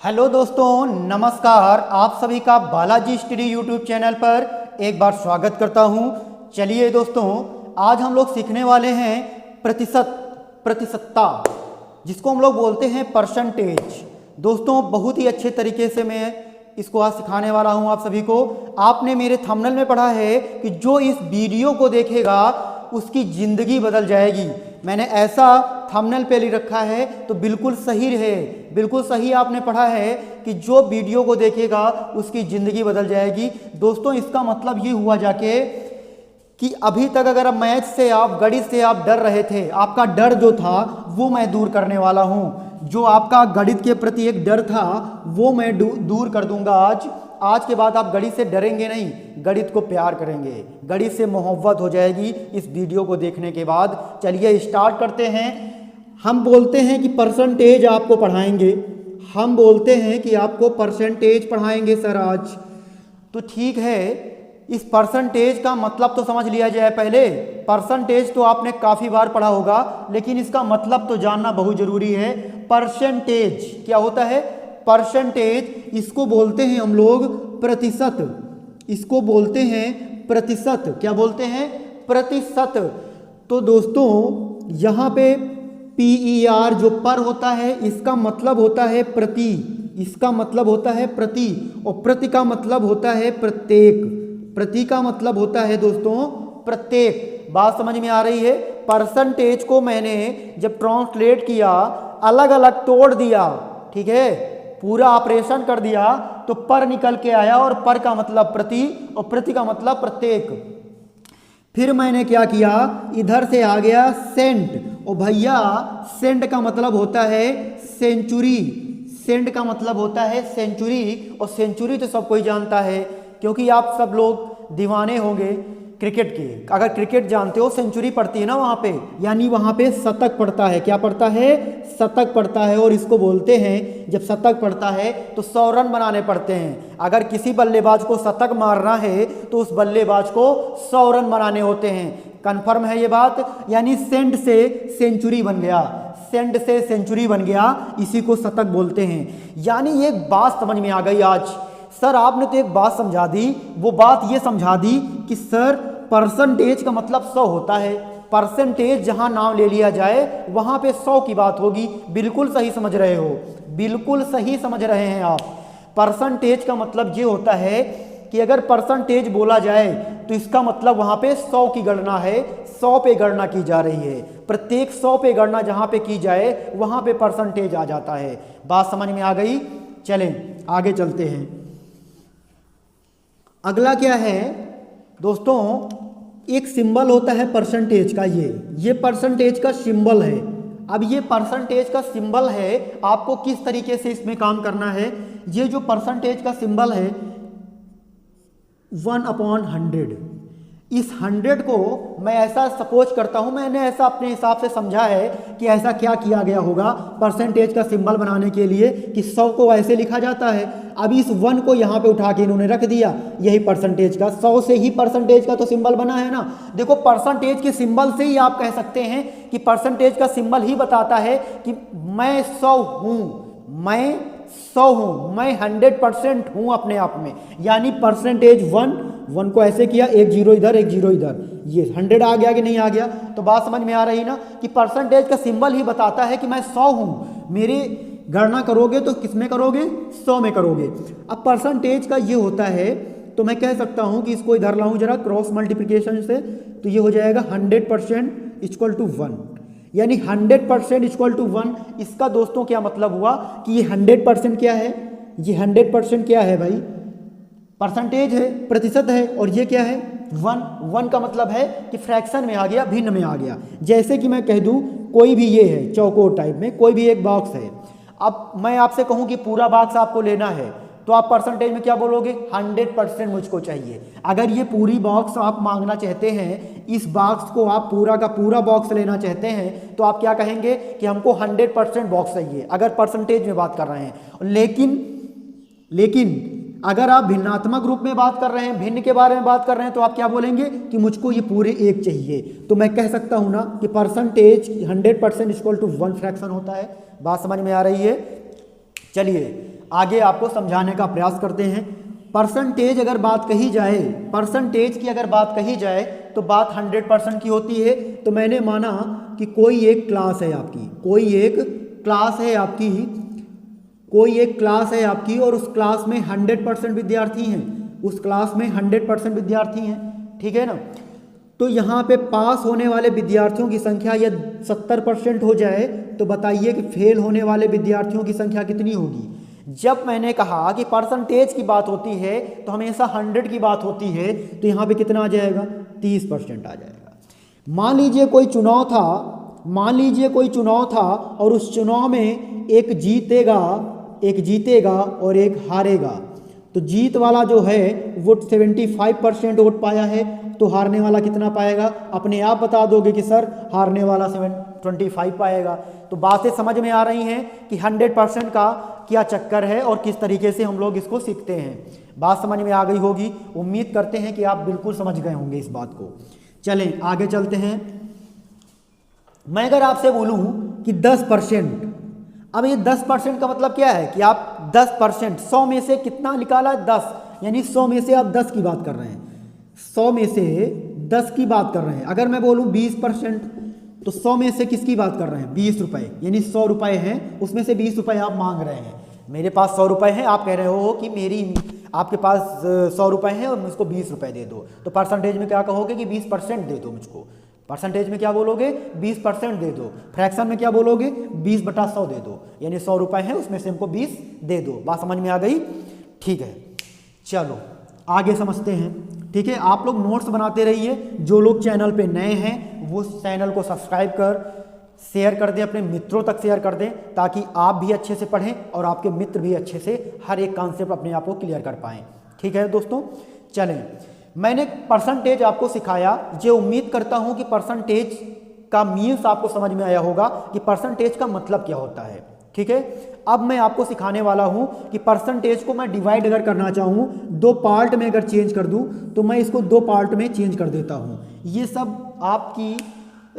Hello दोस्तों, नमस्कार। आप सभी का बालाजी स्टडी यूट्यूब चैनल पर एक बार स्वागत करता हूं। चलिए दोस्तों, आज हम लोग सीखने वाले हैं प्रतिशतता, जिसको हम लोग बोलते हैं परसेंटेज। दोस्तों, बहुत ही अच्छे तरीके से मैं इसको आज सिखाने वाला हूं आप सभी को। आपने मेरे थंबनेल में पढ़ा है कि जो इस वीडियो को देखेगा उसकी ज़िंदगी बदल जाएगी। मैंने ऐसा थंबनेल पे लिख रखा है, तो बिल्कुल सही है, बिल्कुल सही आपने पढ़ा है कि जो वीडियो को देखेगा उसकी ज़िंदगी बदल जाएगी। दोस्तों, इसका मतलब ये हुआ जाके कि अभी तक अगर मैथ से आप, गणित से आप डर रहे थे, आपका डर जो था वो मैं दूर करने वाला हूँ। जो आपका गणित के प्रति एक डर था वो मैं दूर कर दूंगा आज के बाद आप गणित से डरेंगे नहीं, गणित को प्यार करेंगे, गणित से मोहब्बत हो जाएगी इस वीडियो को देखने के बाद। चलिए स्टार्ट करते हैं। हम बोलते हैं कि परसेंटेज आपको पढ़ाएंगे, हम बोलते हैं कि आपको परसेंटेज पढ़ाएंगे सर आज। तो ठीक है, इस परसेंटेज का मतलब तो समझ लिया जाए पहले। परसेंटेज तो आपने काफ़ी बार पढ़ा होगा, लेकिन इसका मतलब तो जानना बहुत ज़रूरी है। परसेंटेज क्या होता है? परसेंटेज, इसको बोलते हैं हम लोग प्रतिशत, इसको बोलते हैं प्रतिशत। क्या बोलते हैं? प्रतिशत। तो दोस्तों, यहाँ पे PER जो पर होता है, इसका मतलब होता है प्रति, इसका मतलब होता है प्रति, और प्रति का मतलब होता है प्रत्येक, प्रति का मतलब होता है दोस्तों प्रत्येक। बात समझ में आ रही है? परसेंटेज को मैंने जब ट्रांसलेट किया, अलग अलग तोड़ दिया, ठीक है, पूरा ऑपरेशन कर दिया, तो पर निकल के आया, और पर का मतलब प्रति और प्रति का मतलब प्रत्येक। फिर मैंने क्या किया, इधर से आ गया सेंट, और भैया सेंट का मतलब होता है सेंचुरी, सेंट का मतलब होता है सेंचुरी, और सेंचुरी तो सब कोई जानता है, क्योंकि आप सब लोग दीवाने होंगे क्रिकेट के। अगर क्रिकेट जानते हो, सेंचुरी पड़ती है ना वहाँ पे, यानी वहाँ पे शतक पड़ता है। क्या पड़ता है? शतक पड़ता है। और इसको बोलते हैं, जब शतक पड़ता है तो 100 रन बनाने पड़ते हैं। अगर किसी बल्लेबाज को शतक मारना है तो उस बल्लेबाज को 100 रन बनाने होते हैं। कन्फर्म है ये बात? यानी सेंट से सेंचुरी बन गया, सेंट से सेंचुरी बन गया, इसी को शतक बोलते हैं। यानी एक बात समझ में आ गई आज। सर आपने तो एक बात समझा दी, वो बात ये समझा दी कि सर परसेंटेज का मतलब 100 होता है। परसेंटेज जहां नाम ले लिया जाए वहां पे 100 की बात होगी। बिल्कुल सही समझ रहे हो, बिल्कुल सही समझ रहे हैं आप। परसेंटेज का मतलब ये होता है कि अगर परसेंटेज बोला जाए तो इसका मतलब वहां पे 100 की गणना है, 100 पे गणना की जा रही है। प्रत्येक 100 पे गणना जहां पे की जाए वहां पे परसेंटेज आ जाता है। बात समझ में आ गई? चलें आगे चलते हैं। अगला क्या है दोस्तों, एक सिंबल होता है परसेंटेज का, ये परसेंटेज का सिंबल है। अब ये परसेंटेज का सिंबल है, आपको किस तरीके से इसमें काम करना है। ये जो परसेंटेज का सिंबल है 1/100, इस 100 को मैं ऐसा सपोज करता हूं, मैंने ऐसा अपने हिसाब से समझा है कि ऐसा क्या किया गया होगा परसेंटेज का सिंबल बनाने के लिए कि 100 को ऐसे लिखा जाता है। अब इस 1 को यहाँ पे उठा के इन्होंने रख दिया, यही परसेंटेज का, 100 से ही परसेंटेज का तो सिंबल बना है ना। देखो, परसेंटेज के सिंबल से ही आप कह सकते हैं कि परसेंटेज का सिंबल ही बताता है कि मैं 100 हूँ, मैं 100 हूँ, मैं 100% हूँ अपने आप में। यानी परसेंटेज 1 को ऐसे किया, एक जीरो इधर एक जीरो इधर, ये 100 आ गया कि नहीं आ गया? तो बात समझ में आ रही ना कि परसेंटेज का सिंबल ही बताता है कि मैं 100 हूँ। मेरी गणना करोगे तो किस में करोगे? 100 में करोगे। अब परसेंटेज का ये होता है, तो मैं कह सकता हूँ कि इसको इधर लाऊं जरा क्रॉस मल्टीप्लिकेशन से, तो ये हो जाएगा 100% इक्वल टू 1, यानी 100% इक्वल टू 1। इसका दोस्तों क्या मतलब हुआ कि ये 100% क्या है? ये 100% क्या है भाई? परसेंटेज है, प्रतिशत है। और ये क्या है? 1 का मतलब है कि फ्रैक्शन में आ गया, भिन्न में आ गया। जैसे कि मैं कह दूं कोई भी ये है चौकोर टाइप में, कोई भी एक बॉक्स है। अब मैं आपसे कहूं कि पूरा बॉक्स आपको लेना है, तो आप परसेंटेज में क्या बोलोगे? 100% मुझको चाहिए। अगर ये पूरी बॉक्स आप मांगना चाहते हैं, इस बॉक्स को आप पूरा का पूरा बॉक्स लेना चाहते हैं, तो आप क्या कहेंगे कि हमको 100% बॉक्स चाहिए, अगर परसेंटेज में बात कर रहे हैं। लेकिन अगर आप भिन्नात्मक रूप में बात कर रहे हैं, भिन्न के बारे में बात कर रहे हैं, तो आप क्या बोलेंगे कि मुझको ये पूरे एक चाहिए। तो मैं कह सकता हूं ना कि परसेंटेज 100% इक्वल टू 1 फ्रैक्शन होता है। बात समझ में आ रही है? चलिए आगे आपको समझाने का प्रयास करते हैं। परसेंटेज अगर बात कही जाए, परसेंटेज की अगर बात कही जाए तो बात 100% की होती है। तो मैंने माना कि कोई एक क्लास है आपकी, कोई एक क्लास है आपकी, कोई एक क्लास है आपकी और उस क्लास में 100% विद्यार्थी हैं, उस क्लास में 100% विद्यार्थी हैं, ठीक है ना। तो यहाँ पे पास होने वाले विद्यार्थियों की संख्या यदि 70% हो जाए तो बताइए कि फेल होने वाले विद्यार्थियों की संख्या कितनी होगी। जब मैंने कहा कि परसेंटेज की बात होती है तो हमेशा 100 की बात होती है, तो यहाँ पे कितना आ जाएगा, 30% आ जाएगा। मान लीजिए कोई चुनाव था, मान लीजिए कोई चुनाव था और उस चुनाव में एक जीतेगा और एक हारेगा। तो जीत वाला जो है वो 75% वोट पाया है, तो हारने वाला कितना पाएगा, अपने आप बता दोगे कि सर हारने वाला 25 पाएगा। तो बातें समझ में आ रही हैं कि 100% का क्या चक्कर है और किस तरीके से हम लोग इसको सीखते हैं। बात समझ में आ गई होगी, उम्मीद करते हैं कि आप बिल्कुल समझ गए होंगे इस बात को। चलें आगे चलते हैं। मैं अगर आपसे बोलूं कि 10%, अब ये 10% का मतलब क्या है कि आप 10%, 100 में से कितना निकाला, 10, यानी 100 में से आप 10 की बात कर रहे हैं, 100 में से 10 की बात कर रहे हैं। अगर मैं बोलूं 20%, तो 100 में से किसकी बात कर रहे हैं, 20 रुपये, यानी 100 रुपये हैं, उसमें से 20 रुपये आप मांग रहे हैं। मेरे पास 100 रुपये हैं, आप कह रहे हो कि आपके पास 100 रुपये हैं और मुझको 20 रुपये दे दो। तो परसेंटेज में क्या कहोगे कि 20% दे दो मुझको। परसेंटेज में क्या बोलोगे, 20% दे दो। फ्रैक्शन में क्या बोलोगे, 20/100 दे दो, यानी 100 रुपये हैं उसमें से हमको 20 दे दो। बात समझ में आ गई, ठीक है। चलो आगे समझते हैं, ठीक है। आप लोग नोट्स बनाते रहिए, जो लोग चैनल पे नए हैं वो चैनल को सब्सक्राइब कर शेयर कर दें, अपने मित्रों तक शेयर कर दें, ताकि आप भी अच्छे से पढ़ें और आपके मित्र भी अच्छे से हर एक कॉन्सेप्ट अपने आप को क्लियर कर पाएँ, ठीक है दोस्तों। चलें, मैंने परसेंटेज आपको सिखाया, ये उम्मीद करता हूँ कि परसेंटेज का मीन्स आपको समझ में आया होगा कि परसेंटेज का मतलब क्या होता है, ठीक है। अब मैं आपको सिखाने वाला हूं कि परसेंटेज को मैं डिवाइड अगर करना चाहूं, 2 पार्ट में अगर चेंज कर दूं, तो मैं इसको 2 पार्ट में चेंज कर देता हूं। ये सब आपकी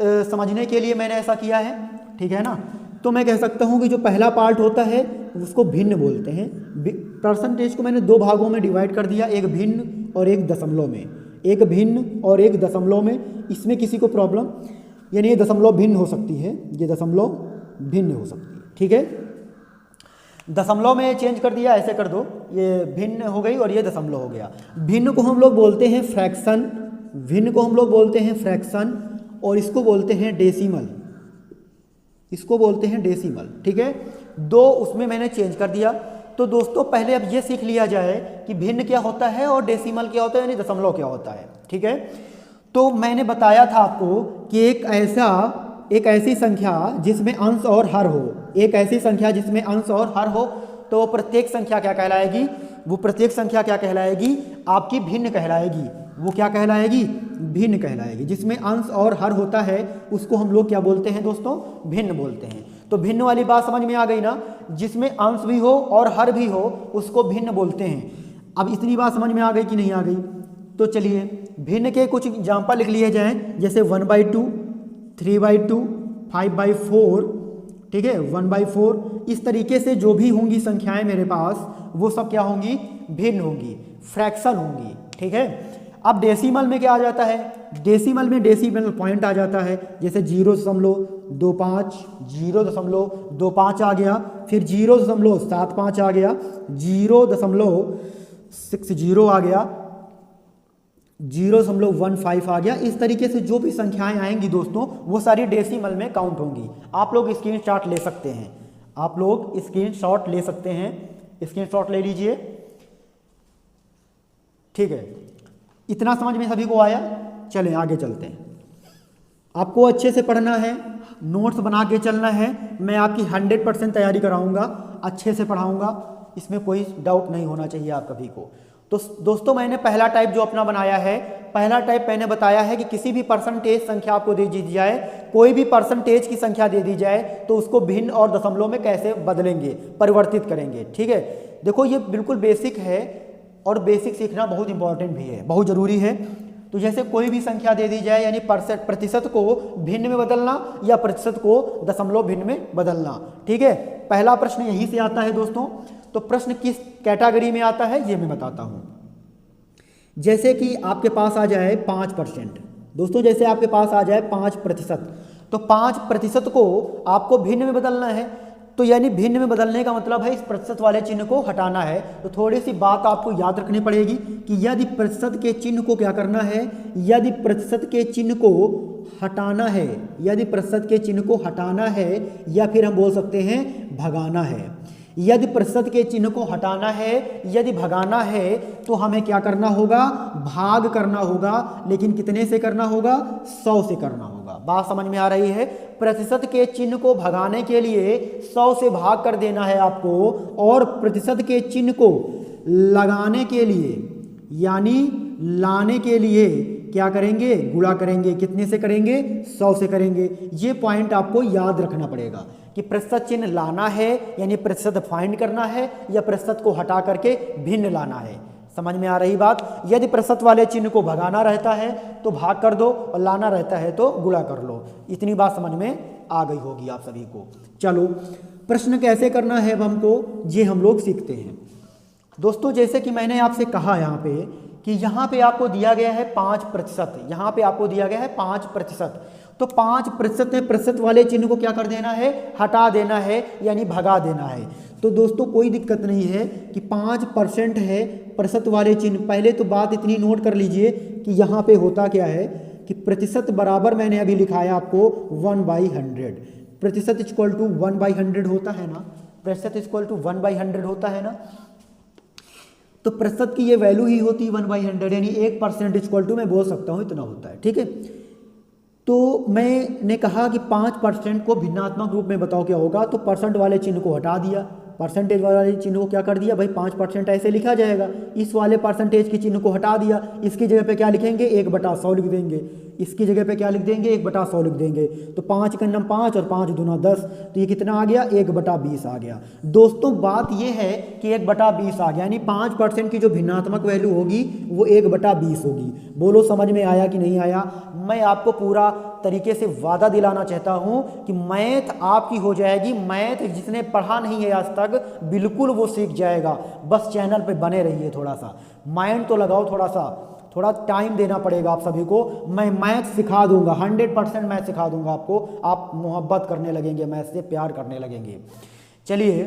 समझने के लिए मैंने ऐसा किया है, ठीक है ना। तो मैं कह सकता हूं कि जो पहला पार्ट होता है उसको भिन्न बोलते हैं। परसेंटेज को मैंने 2 भागों में डिवाइड कर दिया, एक भिन्न और एक दशमलव में, एक भिन्न और एक दशमलव में। इसमें किसी को प्रॉब्लम, यानी ये दशमलव भिन्न हो सकती है, ये दशमलव भिन्न हो सकती है, ठीक है। दशमलव में चेंज कर दिया, ऐसे कर दो, ये भिन्न हो गई और ये दशमलव हो गया। भिन्न को हम लोग बोलते हैं फ्रैक्शन, भिन्न को हम लोग बोलते हैं फ्रैक्शन, और इसको बोलते हैं डेसिमल, इसको बोलते हैं डेसिमल, ठीक है। 2 उसमें मैंने चेंज कर दिया। तो दोस्तों पहले अब ये सीख लिया जाए कि भिन्न क्या होता है और डेसिमल क्या होता है, यानी दशमलव क्या होता है, ठीक है। तो मैंने बताया था आपको कि एक ऐसी संख्या जिसमें अंश और हर हो, एक ऐसी संख्या जिसमें अंश और हर हो, तो प्रत्येक संख्या क्या कहलाएगी, वो प्रत्येक संख्या क्या कहलाएगी, आपकी भिन्न कहलाएगी। वो क्या कहलाएगी, भिन्न कहलाएगी। जिसमें अंश और हर होता है उसको हम लोग क्या बोलते हैं दोस्तों, भिन्न बोलते हैं। तो भिन्न वाली बात समझ में आ गई ना, जिसमें अंश भी हो और हर भी हो उसको भिन्न बोलते हैं। अब इतनी बात समझ में आ गई कि नहीं आ गई। तो चलिए भिन्न के कुछ एग्जाम्पल लिख लिए जाएँ, जैसे 1/2, 3/2, 5/4, ठीक है, 1/4। इस तरीके से जो भी होंगी संख्याएं मेरे पास वो सब क्या होंगी, भिन्न होंगी, फ्रैक्शन होंगी, ठीक है। अब डेसिमल में क्या आ जाता है, डेसिमल में डेसिमल पॉइंट आ जाता है, जैसे 0.25, 0.25 आ गया, फिर 0.75 आ गया, 0.60 आ गया, 0.15 आ गया। इस तरीके से जो भी संख्याएं आएंगी दोस्तों वो सारी डेसिमल में काउंट होंगी। आप लोग स्क्रीनशॉट ले सकते हैं, आप लोग स्क्रीनशॉट ले सकते हैं, स्क्रीनशॉट ले लीजिए, ठीक है। इतना समझ में सभी को आया। चलें आगे चलते हैं। आपको अच्छे से पढ़ना है, नोट्स बना के चलना है। मैं आपकी 100% तैयारी कराऊंगा, अच्छे से पढ़ाऊंगा, इसमें कोई डाउट नहीं होना चाहिए आप कभी को। तो दोस्तों मैंने पहला टाइप जो अपना बनाया है, पहला टाइप मैंने बताया है कि किसी भी परसेंटेज संख्या आपको दे दी जाए, कोई भी परसेंटेज की संख्या दे दी जाए तो उसको भिन्न और दशमलव में कैसे बदलेंगे, परिवर्तित करेंगे, ठीक है। देखो ये बिल्कुल बेसिक है और बेसिक सीखना बहुत इंपॉर्टेंट भी है, बहुत ज़रूरी है। तो जैसे कोई भी संख्या दे दी जाए, यानी प्रतिशत को भिन्न में बदलना या प्रतिशत को दशमलव भिन्न में बदलना, ठीक है। पहला प्रश्न यहीं से आता है दोस्तों। तो प्रश्न किस कैटेगरी में आता है ये मैं बताता हूं। जैसे कि आपके पास आ जाए 5%, दोस्तों जैसे आपके पास आ जाए 5%, तो 5% को आपको भिन्न में बदलना है। तो यानी भिन्न में बदलने का मतलब है इस प्रतिशत वाले चिन्ह को हटाना है। तो थोड़ी सी बात आपको याद रखनी पड़ेगी कि यदि प्रतिशत के चिन्ह को क्या करना है, यदि प्रतिशत के चिन्ह को हटाना है, यदि प्रतिशत के चिन्ह को हटाना है या फिर हम बोल सकते हैं भगाना है। यदि प्रतिशत के चिन्ह को हटाना है, यदि भगाना है, तो हमें क्या करना होगा, भाग करना होगा। लेकिन कितने से करना होगा, 100 से करना होगा। बात समझ में आ रही है। प्रतिशत के चिन्ह को भगाने के लिए 100 से भाग कर देना है आपको, और प्रतिशत के चिन्ह को लगाने के लिए यानी लाने के लिए क्या करेंगे, गुणा करेंगे। कितने से करेंगे, 100 से करेंगे। ये पॉइंट आपको याद रखना पड़ेगा कि प्रतिशत चिन्ह लाना है यानी प्रतिशत फाइंड करना है, या प्रतिशत को हटा करके भिन्न लाना है। समझ में आ रही बात। यदि प्रतिशत वाले चिन्ह को भगाना रहता है तो भाग कर दो, और लाना रहता है तो गुणा कर लो। इतनी बात समझ में आ गई होगी आप सभी को। चलो प्रश्न कैसे करना है अब हमको, ये हम लोग सीखते हैं। दोस्तों जैसे कि मैंने आपसे कहा यहाँ पे कि यहाँ पे आपको दिया गया है 5%, यहाँ पे आपको दिया गया है 5%। तो 5% में प्रतिशत वाले चिन्ह को क्या कर देना है, हटा देना है यानी भगा देना है। तो दोस्तों कोई दिक्कत नहीं है कि 5% है प्रतिशत वाले चिन्ह। पहले तो बात इतनी नोट कर लीजिए कि यहाँ पे होता क्या है कि प्रतिशत बराबर मैंने अभी लिखाया आपको 1/100। प्रतिशत इक्वल टू 1/100 होता है ना, प्रतिशत इक्वल टू 1/100 होता है ना। तो प्रतिशत की ये वैल्यू ही होती है 1/100, यानी 1% इक्वल टू मैं बोल सकता हूँ इतना होता है। ठीक है, तो मैंने कहा कि 5% को भिन्नात्मक रूप में बताओ क्या होगा, तो परसेंट वाले चिन्ह को हटा दिया, परसेंटेज वाले चिन्ह को क्या कर दिया भाई, 5% ऐसे लिखा जाएगा। इस वाले परसेंटेज के चिन्ह को हटा दिया, इसकी जगह पे क्या लिखेंगे, 1/100 लिख देंगे। इसकी जगह पे क्या लिख देंगे, 1/100 लिख देंगे। तो 5 का नम 5 और 5 दूना 10, तो ये कितना आ गया, 1/20 आ गया। दोस्तों बात ये है कि 1/20 आ गया, यानी 5% की जो भिन्नात्मक वैल्यू होगी वो 1/20 होगी। बोलो समझ में आया कि नहीं आया। मैं आपको पूरा तरीके से वादा दिलाना चाहता हूं कि मैथ आपकी हो जाएगी। मैथ जिसने पढ़ा नहीं है आज तक बिल्कुल वो सीख जाएगा। बस चैनल पे बने रहिए, थोड़ा सा माइंड तो लगाओ, थोड़ा टाइम देना पड़ेगा आप सभी को। मैं मैथ सिखा दूंगा, 100% मैथ सिखा दूंगा आपको। आप मोहब्बत करने लगेंगे, मैथ से प्यार करने लगेंगे। चलिए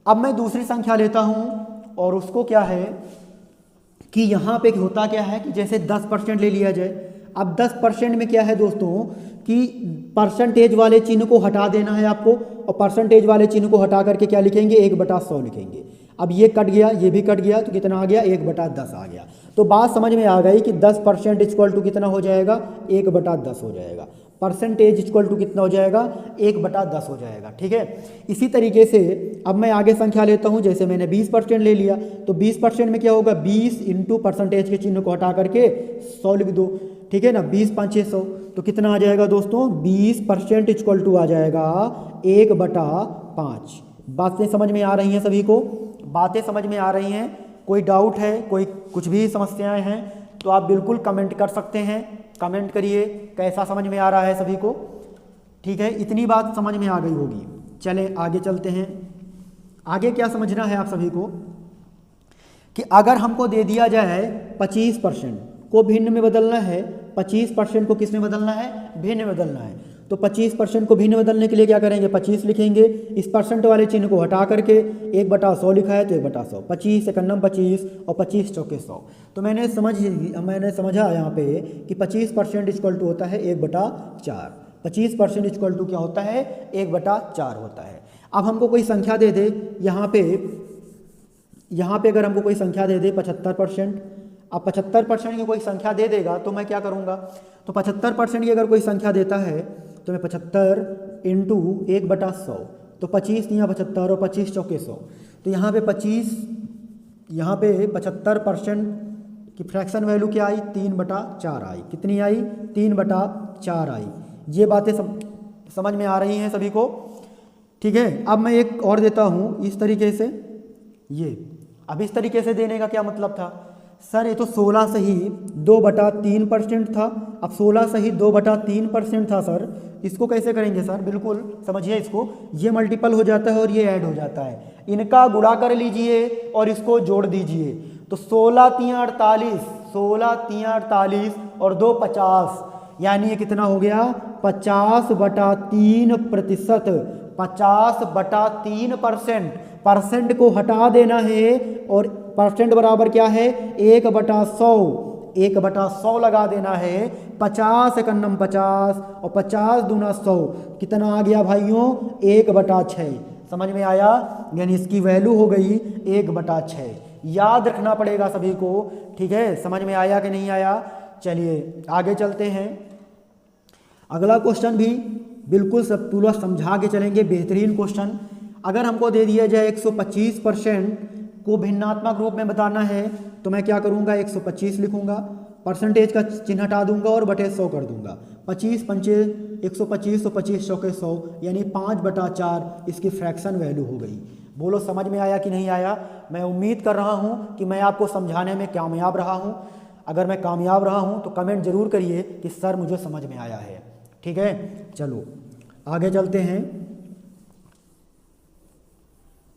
अब मैं दूसरी संख्या लेता हूं, और उसको क्या है कि यहाँ पे होता क्या है कि जैसे 10% ले लिया जाए। अब 10% में क्या है दोस्तों कि परसेंटेज वाले चिन्ह को हटा देना है आपको, और परसेंटेज वाले चिन्ह को हटा करके क्या लिखेंगे, 1/100 लिखेंगे। अब ये कट गया, ये भी कट गया, तो कितना आ गया, 1/10 आ गया। तो बात समझ में आ गई कि 10% इक्वल टू कितना हो जाएगा, 1/10 हो जाएगा। परसेंटेज इक्वल टू कितना हो जाएगा, 1/10 हो जाएगा। ठीक है, इसी तरीके से अब मैं आगे संख्या लेता हूं। जैसे मैंने 20% ले लिया, तो 20% में क्या होगा, 20 इंटू परसेंटेज के चिन्ह को हटा करके 100 लिख दो। ठीक है ना, 20 5 600, तो कितना आ जाएगा दोस्तों, 20% इक्वल टू आ जाएगा 1/5। बातें समझ में आ रही हैं सभी को, बातें समझ में आ रही हैं। कोई डाउट है, कोई कुछ भी समस्याएं हैं तो आप बिल्कुल कमेंट कर सकते हैं। कमेंट करिए कैसा समझ में आ रहा है सभी को। ठीक है, इतनी बात समझ में आ गई होगी। चले आगे चलते हैं। आगे क्या समझना है आप सभी को कि अगर हमको दे दिया जाए 25% को भिन्न में बदलना है, 25% को किस में बदलना है, भिन्न में बदलना है। तो 25% को भिन्न बदलने के लिए क्या करेंगे, 25 लिखेंगे। इस परसेंट वाले चिन्ह को हटा करके 1/100 लिखा है तो 1/100, 25 एकन्नम 25 और 25 चौके 100। तो मैंने समझा यहाँ पे कि 25% इक्वल टू होता है 1/4। 25% इक्वल टू क्या होता है, 1/4 होता है। अब हमको कोई संख्या दे दे, यहाँ पे अगर हमको कोई संख्या दे दे 75%। अब 75% की कोई संख्या दे देगा तो मैं क्या करूँगा, तो 75% की अगर कोई संख्या देता है तो मैं 75 इंटू 1/100, तो 25 या 75 और 25 चौके 100। तो यहाँ पे 75% की फ्रैक्शन वैल्यू क्या आई, 3/4 आई। कितनी आई, 3/4 आई। ये बातें समझ में आ रही हैं सभी को। ठीक है, अब मैं एक और देता हूँ इस तरीके से। ये अब इस तरीके से देने का क्या मतलब था, सर ये तो 16 से ही 2/3% था। अब 16 से ही 2/3% था सर, इसको कैसे करेंगे सर? बिल्कुल समझिए इसको, ये मल्टीपल हो जाता है और ये ऐड हो जाता है, इनका गुणा कर लीजिए और इसको जोड़ दीजिए। तो 16 3 48, 16 3 48 और 2 50, यानी ये कितना हो गया? 50/3%। 50/3%। परसेंट को हटा देना है और परसेंट बराबर क्या है? 1/100। 1/100 लगा देना है। 50 एकन्नम 50 और 50 दूना 100, कितना आ गया भाइयों? 1/6। समझ में आया? यानी इसकी वैल्यू हो गई 1/6। याद रखना पड़ेगा सभी को, ठीक है? समझ में आया कि नहीं आया? चलिए आगे चलते हैं। अगला क्वेश्चन भी बिल्कुल सब पूरा समझा के चलेंगे, बेहतरीन क्वेश्चन। अगर हमको दे दिया जाए 125% को भिन्नात्मक रूप में बताना है तो मैं क्या करूंगा? 125 लिखूंगा, परसेंटेज का चिन्ह हटा दूंगा और बटे 100 कर दूंगा। 25 पंचे 125 तो 25 चौके 100, यानी 5/4 इसकी फ्रैक्शन वैल्यू हो गई। बोलो समझ में आया कि नहीं आया? मैं उम्मीद कर रहा हूँ कि मैं आपको समझाने में कामयाब रहा हूँ। अगर मैं कामयाब रहा हूँ तो कमेंट जरूर करिए कि सर मुझे समझ में आया है, ठीक है? चलो आगे चलते हैं।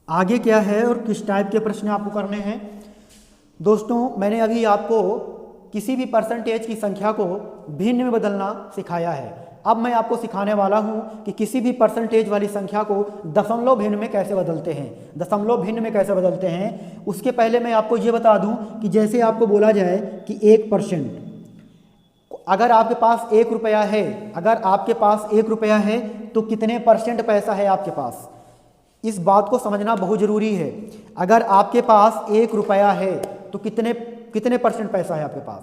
आगे क्या है और किस टाइप के प्रश्न आपको करने हैं? दोस्तों मैंने अभी आपको किसी भी परसेंटेज की संख्या को भिन्न में बदलना सिखाया है। अब मैं आपको सिखाने वाला हूं कि किसी भी परसेंटेज वाली संख्या को दशमलव भिन्न में कैसे बदलते हैं। दशमलव भिन्न में कैसे बदलते हैं उसके पहले मैं आपको ये बता दूं कि जैसे आपको बोला जाए कि 1%, अगर आपके पास 1 रुपया है, अगर आपके पास 1 रुपया है तो कितने परसेंट पैसा है आपके पास? इस बात को समझना बहुत ज़रूरी है। अगर आपके पास 1 रुपया है तो कितने परसेंट पैसा है आपके पास?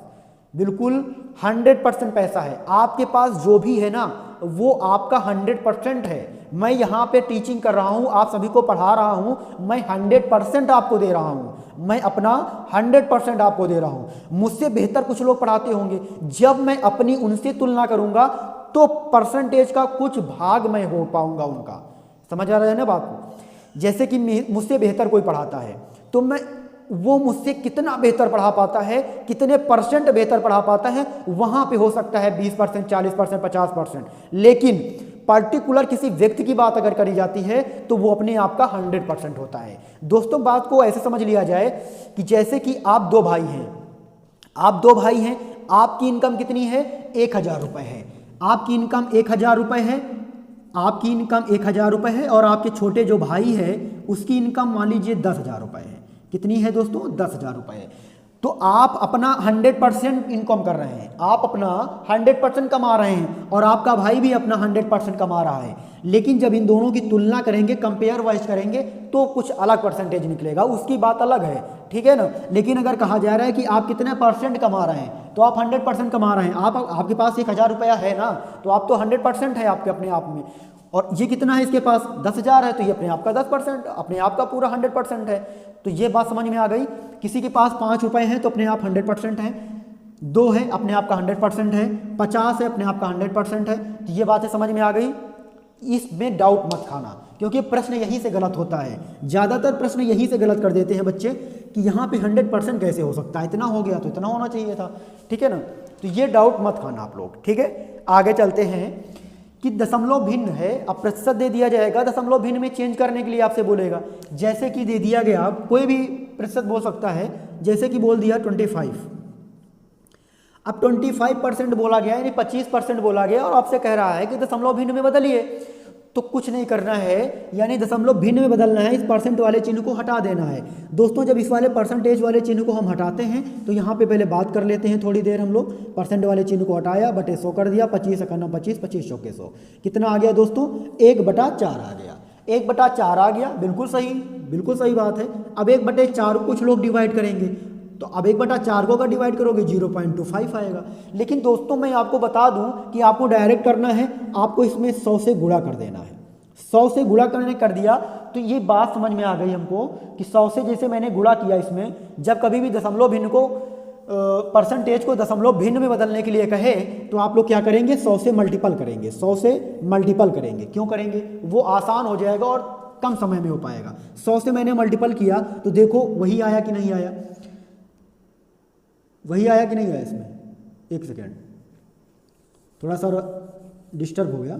बिल्कुल 100% पैसा है। आपके पास जो भी है ना वो आपका 100% है। मैं यहाँ पे टीचिंग कर रहा हूँ, आप सभी को पढ़ा रहा हूँ, मैं 100% आपको दे रहा हूँ, मैं अपना 100% आपको दे रहा हूँ। मुझसे बेहतर कुछ लोग पढ़ाते होंगे, जब मैं अपनी उनसे तुलना करूँगा तो परसेंटेज का कुछ भाग मैं हो पाऊँगा उनका। समझ आ रहा है ना बात को? जैसे कि मुझसे बेहतर कोई पढ़ाता है तो मैं वो मुझसे कितना बेहतर पढ़ा पाता है, कितने परसेंट बेहतर पढ़ा पाता है, वहाँ पे हो सकता है 20%, 40%, 50%। लेकिन पर्टिकुलर किसी व्यक्ति की बात अगर करी जाती है तो वो अपने आप का 100% होता है। दोस्तों बात को ऐसे समझ लिया जाए कि जैसे कि आप 2 भाई हैं, आप 2 भाई हैं, आपकी इनकम कितनी है? 1000 रुपये है। आपकी इनकम 1000 रुपये है, आपकी इनकम 1000 रुपये है और आपके छोटे जो भाई है उसकी इनकम मान लीजिए 10,000 रुपये है। कितनी है दोस्तों? 10,000 रुपये है। तो आप अपना 100% इनकम कर रहे हैं, आप अपना 100% कमा रहे हैं और आपका भाई भी अपना 100% कमा रहा है। लेकिन जब इन दोनों की तुलना करेंगे, कंपेयर वाइज करेंगे तो कुछ अलग परसेंटेज निकलेगा, उसकी बात अलग है, ठीक है ना? लेकिन अगर कहा जा रहा है कि आप कितने परसेंट कमा रहे हैं तो आप 100% कमा रहे हैं। आपके पास 1000 रुपया है ना, तो आप तो 100% है आपके अपने आप में। और ये कितना है? इसके पास 10,000 है तो ये अपने आप का 10%, अपने आप का पूरा 100% है। तो ये बात समझ में आ गई। किसी के पास 5 रुपये हैं तो अपने आप 100% है, 2 है अपने आप का 100% है, 50 है अपने आप का 100% है। तो ये बातें समझ में आ गई। इसमें डाउट मत खाना, क्योंकि प्रश्न यहीं से गलत होता है। ज़्यादातर प्रश्न यहीं से गलत कर देते हैं बच्चे कि यहाँ पे 100% कैसे हो सकता है, इतना हो गया तो इतना होना चाहिए था, ठीक है ना? तो ये डाउट मत खाना आप लोग, ठीक है? आगे चलते हैं कि दशमलव भिन्न है। अब प्रतिशत दे दिया जाएगा, दशमलव भिन्न में चेंज करने के लिए आपसे बोलेगा। जैसे कि दे दिया गया, कोई भी प्रतिशत बोल सकता है, जैसे कि बोल दिया 25। अब 25% बोला गया, यानी 25% बोला गया और आपसे कह रहा है कि दशमलव भिन्न में बदलिए। तो कुछ नहीं करना है, यानी दशमलव भिन्न में बदलना है, इस परसेंट वाले चिन्ह को हटा देना है। दोस्तों जब इस वाले परसेंटेज वाले चिन्ह को हम हटाते हैं तो यहाँ पे पहले बात कर लेते हैं थोड़ी देर हम लोग। परसेंट वाले चिन्ह को हटाया, बटे 100 कर दिया, 25 एकन्ना 25, 25 चौके 100, कितना आ गया दोस्तों? 1/4 आ गया। 1/4 आ गया, बिल्कुल सही, बिल्कुल सही बात है। अब 1/4 को कुछ लोग डिवाइड करेंगे, तो अब 1/4 को अगर डिवाइड करोगे 0.25 आएगा। लेकिन दोस्तों मैं आपको बता दूं कि आपको डायरेक्ट करना है, आपको इसमें 100 से गुणा कर देना है। 100 से गुणा करने कर दिया तो ये बात समझ में आ गई हमको कि 100 से जैसे मैंने गुणा किया, इसमें जब कभी भी दशमलव भिन्न को परसेंटेज को दशमलव भिन्न में बदलने के लिए कहे तो आप लोग क्या करेंगे? 100 से मल्टीपल करेंगे, 100 से मल्टीपल करेंगे। क्यों करेंगे? वो आसान हो जाएगा और कम समय में हो पाएगा। 100 से मैंने मल्टीपल किया तो देखो वही आया कि नहीं आया, वही आया कि नहीं आया इसमें? एक सेकेंड, थोड़ा सा डिस्टर्ब हो गया,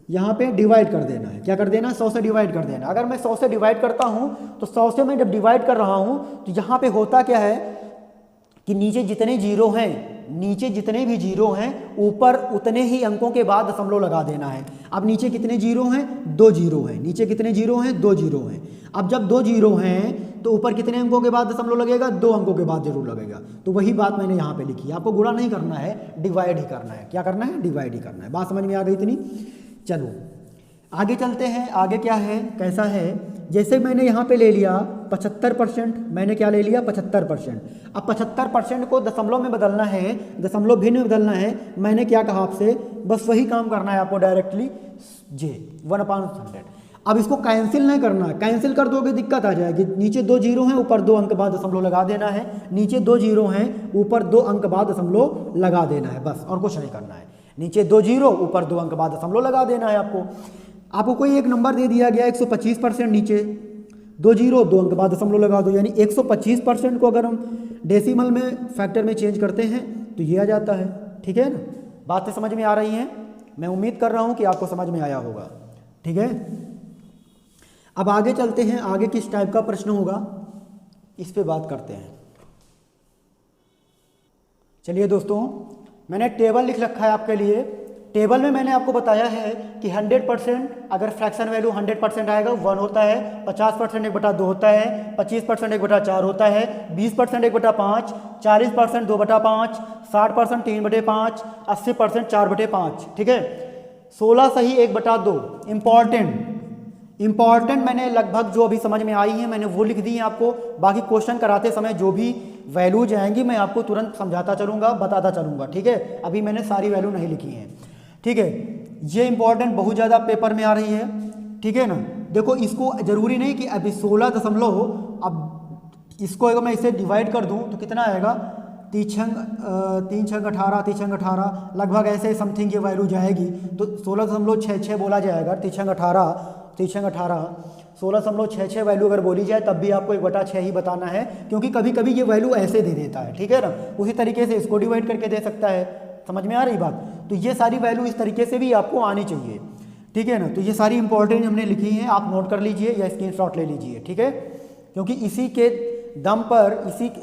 यहाँ पे डिवाइड कर देना है। क्या कर देना? 100 से डिवाइड कर देना। अगर मैं 100 से डिवाइड करता हूँ तो 100 से मैं जब डिवाइड कर रहा हूँ तो यहाँ पे होता क्या है कि नीचे जितने जीरो हैं, नीचे जितने भी जीरो हैं ऊपर उतने ही अंकों के बाद दशमलव लगा देना है। अब नीचे कितने जीरो हैं? 2 जीरो हैं। नीचे कितने जीरो हैं? 2 जीरो हैं। अब जब 2 जीरो हैं तो ऊपर कितने अंकों के बाद दशमलव लगेगा? 2 अंकों के बाद जरूर लगेगा। तो वही बात मैंने यहाँ पे लिखी है। आपको गुणा नहीं करना है, डिवाइड ही करना है। क्या करना है? डिवाइड ही करना है। बात समझ में आ गई इतनी? चलो आगे चलते हैं। आगे क्या है, कैसा है? जैसे मैंने यहाँ पे ले लिया 75%, मैंने क्या ले लिया? 75%। अब 75% को दशमलव में बदलना है, दशमलव भिन्न में बदलना है। मैंने क्या कहा आपसे? बस वही काम करना है आपको डायरेक्टली, जे 1/100। अब इसको कैंसिल नहीं करना है, कैंसिल कर दोगे दिक्कत आ जाएगी। नीचे 2 जीरो हैं, ऊपर 2 अंक बाद दशमलव लगा देना है। नीचे 2 जीरो हैं, ऊपर 2 अंक बाद दशमलव लगा देना है, बस और कुछ नहीं करना है। नीचे 2 जीरो, ऊपर 2 अंक बाद दशमलव लगा देना है आपको कोई एक नंबर दे दिया गया 125%, नीचे 2 जीरो 2 अंक बाद दशमलव लगा दो, यानी 125% को अगर हम डेसिमल में फैक्टर में चेंज करते हैं तो ये आ जाता है। ठीक है ना? बातें समझ में आ रही हैं? मैं उम्मीद कर रहा हूँ कि आपको समझ में आया होगा। ठीक है, अब आगे चलते हैं। आगे किस टाइप का प्रश्न होगा इस पे बात करते हैं। चलिए दोस्तों, मैंने टेबल लिख रखा है आपके लिए। टेबल में मैंने आपको बताया है कि 100% अगर फ्रैक्शन वैल्यू 100% आएगा 1 होता है, 50% 1/2 होता है, 25% 1/4 होता है, 20% 1/5, 40% 2/5, 60% 3/5, 80% 4/5। ठीक है, 16 सही 1/2। इंपॉर्टेंट मैंने लगभग जो अभी समझ में आई है मैंने वो लिख दी है आपको। बाकी क्वेश्चन कराते समय जो भी वैल्यूज आएंगी मैं आपको तुरंत समझाता चलूँगा, बताता चलूँगा। ठीक है, अभी मैंने सारी वैल्यू नहीं लिखी हैं। ठीक है, ये इंपॉर्टेंट बहुत ज़्यादा पेपर में आ रही है। ठीक है ना? देखो, इसको ज़रूरी नहीं कि अभी 16 दशमलव हो। अब इसको अगर मैं इसे डिवाइड कर दूं तो कितना आएगा? 3 छंग 18, 3 छंग 18, लगभग ऐसे समथिंग ये वैल्यू जाएगी। तो 16.66 बोला जाएगा। 3 छंग 18, 3 छंग 18, 16.66 वैल्यू अगर बोली जाए तब भी आपको 1/6 ही बताना है, क्योंकि कभी कभी ये वैल्यू ऐसे दे देता है। ठीक है ना? उसी तरीके से इसको डिवाइड करके दे सकता है। समझ में आ रही बात? तो ये सारी वैल्यू इस तरीके से भी आपको आनी चाहिए। ठीक है ना? तो ये सारी इंपॉर्टेंट हमने लिखी हैं, आप नोट कर लीजिए या स्क्रीनशॉट ले लीजिए। ठीक है, क्योंकि इसी के दम पर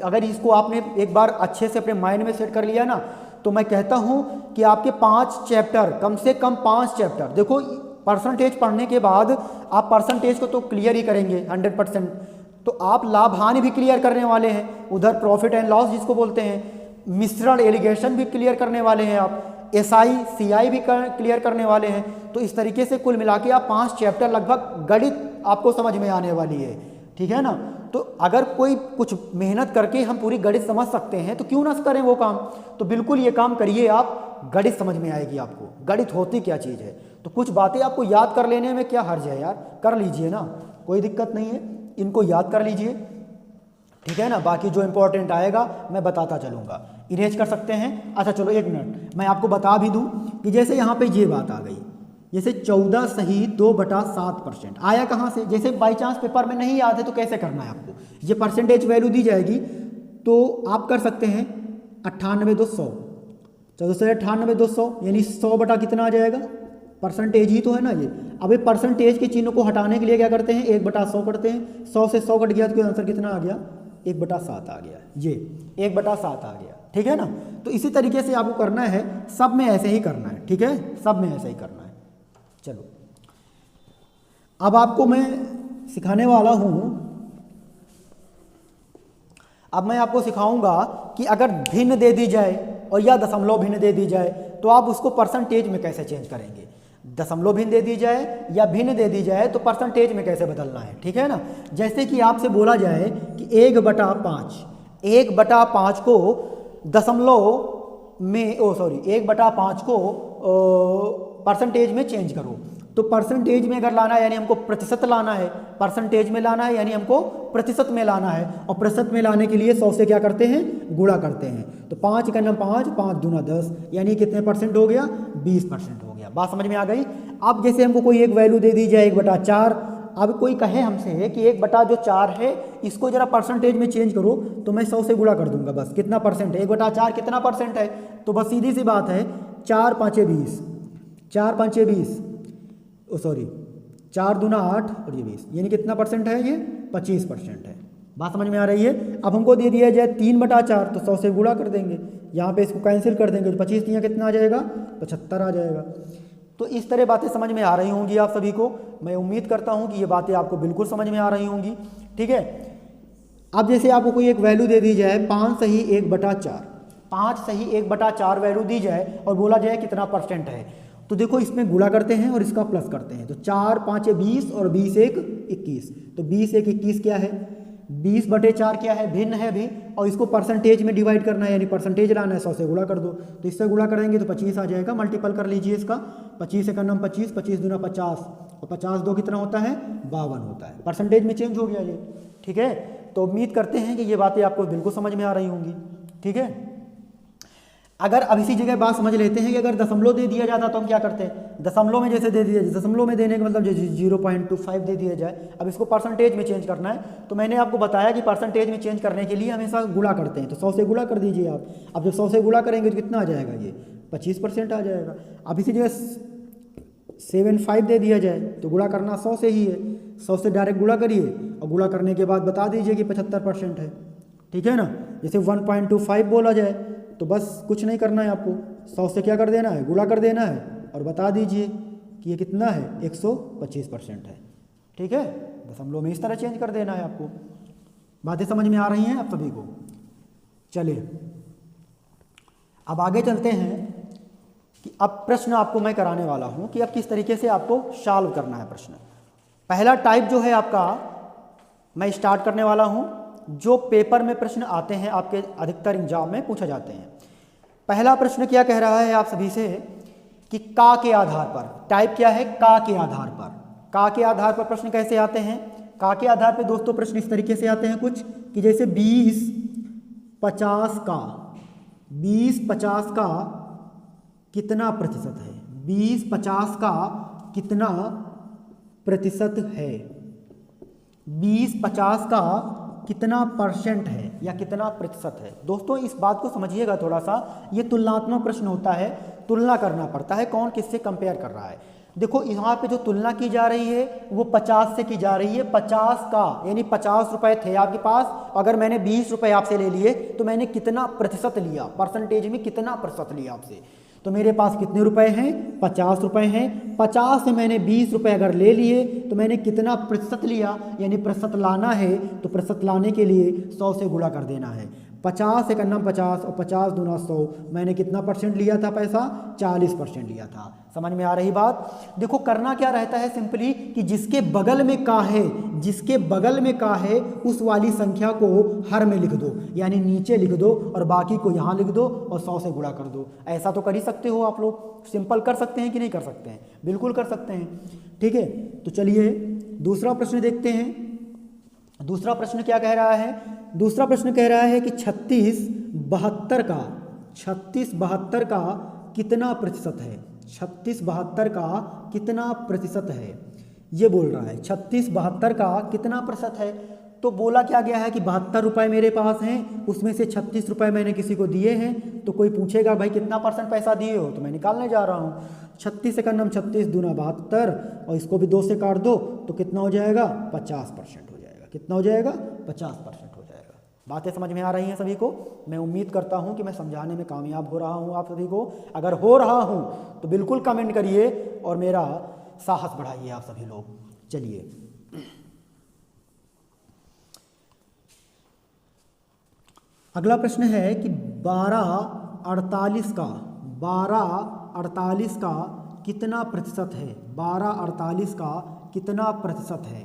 अगर इसको आपने एक बार अच्छे से अपने माइंड में सेट कर लिया ना, तो मैं कहता हूँ कि आपके 5 चैप्टर, कम से कम 5 चैप्टर, देखो परसेंटेज पढ़ने के बाद आप परसेंटेज को तो क्लियर ही करेंगे 100%, तो आप लाभ हानि भी क्लियर करने वाले हैं, उधर प्रॉफिट एंड लॉस जिसको बोलते हैं, मिश्रण एलिगेशन भी क्लियर करने वाले हैं, आप एसआई सीआई भी क्लियर करने वाले हैं। तो इस तरीके से कुल मिला के आप 5 चैप्टर लगभग गणित आपको समझ में आने वाली है। ठीक है ना? तो अगर कोई कुछ मेहनत करके हम पूरी गणित समझ सकते हैं तो क्यों ना करें वो काम। तो बिल्कुल ये काम करिए आप, गणित समझ में आएगी आपको, गणित होती क्या चीज़ है। तो कुछ बातें आपको याद कर लेने में क्या हर्ज है यार, कर लीजिए ना, कोई दिक्कत नहीं है, इनको याद कर लीजिए। ठीक है ना? बाकी जो इंपॉर्टेंट आएगा मैं बताता चलूँगा, इरेज कर सकते हैं। अच्छा चलो 1 मिनट मैं आपको बता भी दूं कि जैसे यहाँ पे ये बात आ गई, जैसे 14 सही 2/7% आया कहाँ से? जैसे बाई चांस पेपर में नहीं याद है तो कैसे करना है आपको, ये परसेंटेज वैल्यू दी जाएगी तो आप कर सकते हैं 98,200, 14 से 98,200 यानी 100 बटा कितना आ जाएगा? परसेंटेज ही तो है ना ये। अब ये परसेंटेज के चिन्ह को हटाने के लिए क्या करते हैं? 1/100 करते हैं। 100 से 100 कट गया तो आंसर कितना आ गया? 1/7 आ गया, ये 1/7 आ गया। ठीक है ना? तो इसी तरीके से आपको करना है, सब में ऐसे ही करना है। ठीक है, सब में ऐसे ही करना है। चलो अब आपको मैं सिखाने वाला हूं, अब मैं आपको सिखाऊंगा कि अगर भिन्न दे दी जाए और या दशमलव भिन्न दे दी जाए तो आप उसको परसेंटेज में कैसे चेंज करेंगे। दशमलव भिन्न दे दी जाए या भिन्न दे दी जाए तो परसेंटेज में कैसे बदलना है। ठीक है ना? जैसे कि आपसे बोला जाए कि 1/5 को दशमलव में 1/5 को परसेंटेज में चेंज करो। तो परसेंटेज में अगर लाना है यानी हमको प्रतिशत लाना है, परसेंटेज में लाना है यानी हमको प्रतिशत में लाना है, और प्रतिशत में लाने के लिए 100 से क्या करते हैं? गुणा करते हैं। तो 5 का 5, 5 दूना 10, यानी कितने परसेंट हो गया? 20% हो गया। बात समझ में आ गई? अब जैसे हमको कोई एक वैल्यू दे दी जाए 1/4, अब कोई कहे हमसे कि 1/4 है, इसको जरा परसेंटेज में चेंज करो, तो मैं 100 से गुणा कर दूंगा। बस कितना परसेंट है? 1/4 कितना परसेंट है? तो बस सीधी सी बात है, 4 5 20, 4 5 20, सॉरी 4 दूना 8 और ये 20, यानी कितना परसेंट है ये? 25% है। बात समझ में आ रही है? अब हमको दे दिया जाए 3/4, तो 100 से गुणा कर देंगे, यहाँ पे इसको कैंसिल कर देंगे, तो 25 दिया कितना आ जाएगा? 75 आ जाएगा। तो इस तरह बातें समझ में आ रही होंगी आप सभी को। मैं उम्मीद करता हूँ कि ये बातें आपको बिल्कुल समझ में आ रही होंगी। ठीक है, अब जैसे आपको कोई एक वैल्यू दे दी जाए 5 सही 1/4, 5 सही 1/4 वैल्यू दी जाए और बोला जाए कितना परसेंट है, तो देखो इसमें गुणा करते हैं और इसका प्लस करते हैं, तो 4 5 20 और 20 1 21, तो 20 1 21 क्या है? 20/4 क्या है? भिन्न है भी, और इसको परसेंटेज में डिवाइड करना है, यानी परसेंटेज लाना है, 100 से गुणा कर दो, तो इससे गुणा करेंगे तो 25 आ जाएगा। मल्टीपल कर लीजिए इसका, 25 एक 25, 25 दूना 50, और 50 दो कितना होता है? 52 होता है। परसेंटेज में चेंज हो गया ये। ठीक है, तो उम्मीद करते हैं कि ये बातें आपको बिल्कुल समझ में आ रही होंगी। ठीक है, अगर अब इसी जगह बात समझ लेते हैं कि अगर दशमलव दे दिया जाता तो हम क्या करते हैं? दशमलव में जैसे दे दिया, दशमलव में देने का मतलब जैसे 0.25 दे दिया जाए, अब इसको परसेंटेज में चेंज करना है, तो मैंने आपको बताया कि परसेंटेज में चेंज करने के लिए हमेशा गुणा करते हैं, तो 100 से गुणा कर दीजिए आप। अब जब 100 से गुणा करेंगे तो कितना आ जाएगा? ये 25% आ जाएगा। अब इसी जगह 75 दे दिया जाए तो गुणा करना 100 से ही है, 100 से डायरेक्ट गुणा करिए और गुणा करने के बाद बता दीजिए कि 75% है। ठीक है ना, जैसे 1.25 बोला जाए तो बस कुछ नहीं करना है आपको, 100 से क्या कर देना है? गुणा कर देना है और बता दीजिए कि ये कितना है? 125% है। ठीक है, दशमलव में इस तरह चेंज कर देना है आपको। बातें समझ में आ रही हैं आप सभी को? चलिए अब आगे चलते हैं कि अब प्रश्न आपको मैं कराने वाला हूं कि अब किस तरीके से आपको सॉल्व करना है प्रश्न। पहला टाइप जो है आपका मैं स्टार्ट करने वाला हूं, जो पेपर में प्रश्न आते हैं आपके अधिकतर एग्जाम में पूछे जाते हैं। पहला प्रश्न क्या कह रहा है आप सभी से कि का के आधार पर, टाइप क्या है? का के आधार पर। का के आधार पर प्रश्न कैसे आते हैं? का के आधार पर दोस्तों प्रश्न इस तरीके से आते हैं कुछ कि जैसे 20 50 का, 20 50 का कितना प्रतिशत है? 20 50 का कितना प्रतिशत है? 20 50 का कितना परसेंट है या कितना प्रतिशत है? दोस्तों इस बात को समझिएगा थोड़ा सा, ये तुलनात्मक प्रश्न होता है, तुलना करना पड़ता है कौन किससे कंपेयर कर रहा है। देखो यहाँ पे जो तुलना की जा रही है वो 50 से की जा रही है, 50 का, यानी 50 रुपए थे आपके पास, अगर मैंने 20 रुपए आपसे ले लिए तो मैंने कितना प्रतिशत लिया, परसेंटेज में कितना प्रतिशत लिया आपसे। तो मेरे पास कितने रुपए हैं? 50 रुपए हैं। 50 से मैंने 20 रुपए अगर ले लिए तो मैंने कितना प्रतिशत लिया, यानी प्रतिशत लाना है, तो प्रतिशत लाने के लिए 100 से गुणा कर देना है। 50 एक 50 और 50 दूना 100, मैंने कितना परसेंट लिया था पैसा? 40% लिया था। समझ में आ रही बात? देखो करना क्या रहता है सिंपली कि जिसके बगल में का है, जिसके बगल में का है उस वाली संख्या को हर में लिख दो, यानी नीचे लिख दो और बाकी को यहाँ लिख दो और 100 से गुणा कर दो। ऐसा तो कर ही सकते हो आप लोग, सिंपल कर सकते हैं कि नहीं कर सकते हैं? बिल्कुल कर सकते हैं। ठीक है, तो चलिए दूसरा प्रश्न देखते हैं। दूसरा प्रश्न क्या कह रहा है? दूसरा प्रश्न कह रहा है कि 36 72 का, 36 72 का कितना प्रतिशत है? 36 72 का कितना प्रतिशत है, ये बोल रहा है। 36 72 का कितना प्रतिशत है? तो बोला क्या गया है कि 72 रुपये मेरे पास हैं, उसमें से 36 रुपये मैंने किसी को दिए हैं। तो कोई पूछेगा भाई कितना परसेंट पैसा दिए हो, तो मैं निकालने जा रहा हूँ। 36 से करना 36 दूना 72 और इसको भी 2 से काट दो तो कितना हो जाएगा? 50% हो जाएगा। कितना हो जाएगा? 50% हो जाएगा। बातें समझ में आ रही हैं सभी को? मैं उम्मीद करता हूं कि मैं समझाने में कामयाब हो रहा हूं आप सभी को। अगर हो रहा हूं तो बिल्कुल कमेंट करिए और मेरा साहस बढ़ाइए आप सभी लोग। चलिए अगला प्रश्न है कि 1248 का, 1248 का कितना प्रतिशत है? 1248 का कितना प्रतिशत है?